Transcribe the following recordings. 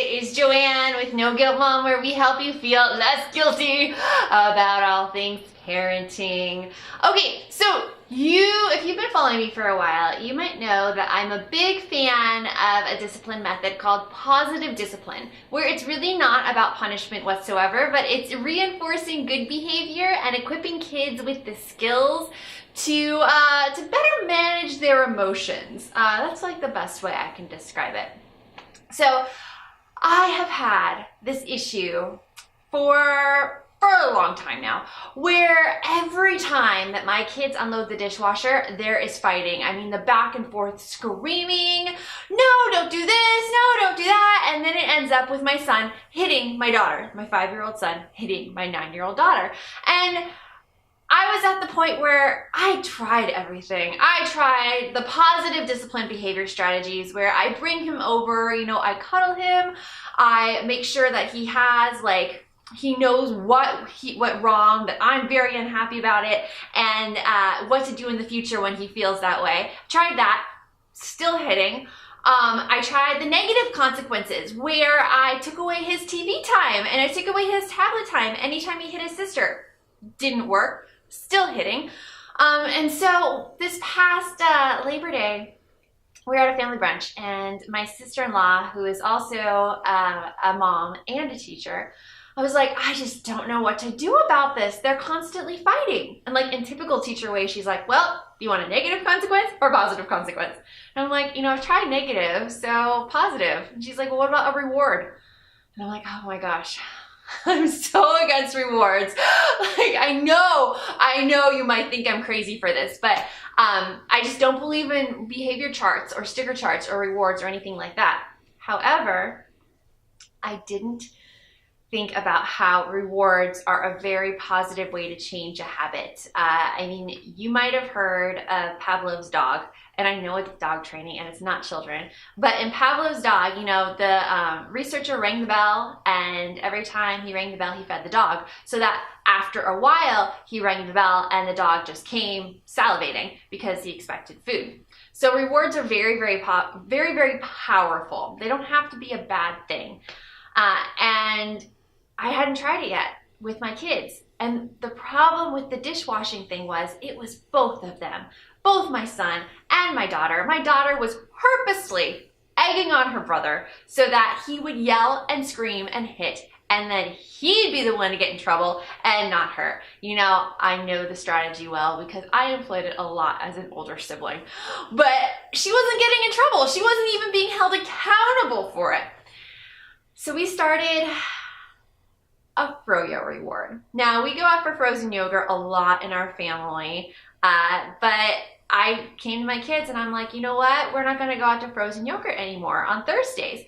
it is Joanne with No Guilt Mom, where we help you feel less guilty about all things parenting. Okay, so if you've been following me for a while, you might know that I'm a big fan of a discipline method called positive discipline, where it's really not about punishment whatsoever, but it's reinforcing good behavior and equipping kids with the skills to better manage their emotions. That's like the best way I can describe it. So I have had this issue for a long time now, where every time that my kids unload the dishwasher, there is fighting. I mean, the back and forth screaming, no, don't do this, no, don't do that. And then it ends up with my son hitting my daughter, my 5-year-old son hitting my 9-year-old daughter. And I was at the point where I tried everything. I tried the positive discipline behavior strategies where I bring him over, I cuddle him, I make sure that he has he knows what went wrong, that I'm very unhappy about it, and what to do in the future when he feels that way. Tried that, still hitting. I tried the negative consequences where I took away his TV time and I took away his tablet time anytime he hit his sister. Didn't work. Still hitting. And so this past Labor Day, we were at a family brunch, and my sister-in-law, who is also a mom and a teacher, I was like, I just don't know what to do about this. They're constantly fighting. And in typical teacher way, she's like, well, do you want a negative consequence or positive consequence? And I'm like, I've tried negative, so positive. And she's like, well, what about a reward? And I'm like, oh my gosh. I'm so against rewards. I know you might think I'm crazy for this, but I just don't believe in behavior charts or sticker charts or rewards or anything like that. However, I didn't think about how rewards are a very positive way to change a habit. You might have heard of Pavlov's dog, and I know it's dog training and it's not children, but in Pavlov's dog, the researcher rang the bell, and every time he rang the bell, he fed the dog, so that after a while, he rang the bell and the dog just came salivating because he expected food. So rewards are very, very, very, very powerful. They don't have to be a bad thing. And I hadn't tried it yet with my kids. And the problem with the dishwashing thing was it was both of them, both my son and my daughter. My daughter was purposely egging on her brother so that he would yell and scream and hit, and then he'd be the one to get in trouble and not her. I know the strategy well because I employed it a lot as an older sibling. But she wasn't getting in trouble. She wasn't even being held accountable for it. So we started a Froyo reward. Now, we go out for frozen yogurt a lot in our family, but I came to my kids and I'm like, you know what? We're not going to go out to frozen yogurt anymore on Thursdays.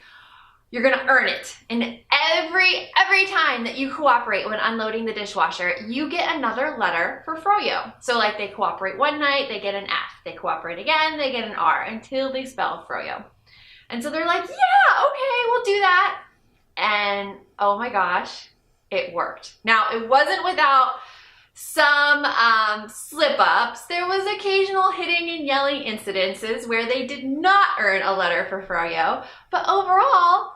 You're going to earn it. And every time that you cooperate when unloading the dishwasher, you get another letter for Froyo. So they cooperate one night, they get an F. They cooperate again, they get an R until they spell Froyo. And so they're like, yeah, okay, we'll do that. And oh my gosh, it worked. Now, it wasn't without some slip-ups. There was occasional hitting and yelling incidences where they did not earn a letter for Froyo, but overall,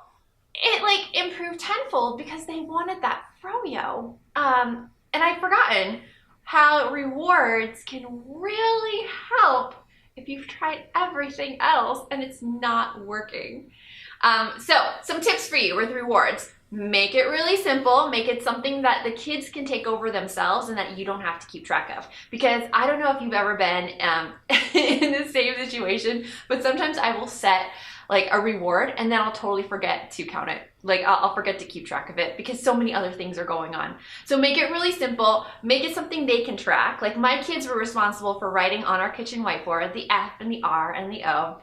it improved tenfold because they wanted that Froyo. And I'd forgotten how rewards can really help if you've tried everything else and it's not working. So some tips for you with rewards. Make it really simple. Make it something that the kids can take over themselves and that you don't have to keep track of. Because I don't know if you've ever been in the same situation, but sometimes I will set a reward and then I'll totally forget to count it. I'll forget to keep track of it because so many other things are going on. So make it really simple. Make it something they can track. My kids were responsible for writing on our kitchen whiteboard the F and the R and the O.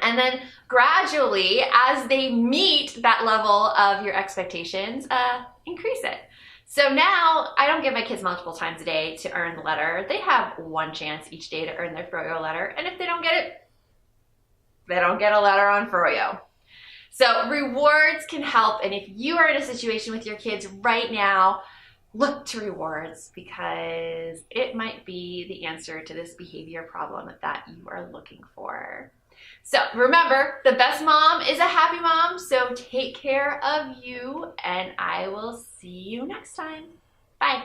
And then gradually, as they meet that level of your expectations, increase it. So now I don't give my kids multiple times a day to earn the letter. They have one chance each day to earn their Froyo letter. And if they don't get it, they don't get a letter on Froyo. So rewards can help. And if you are in a situation with your kids right now, look to rewards because it might be the answer to this behavior problem that you are looking for. So remember, the best mom is a happy mom. So take care of you, and I will see you next time. Bye.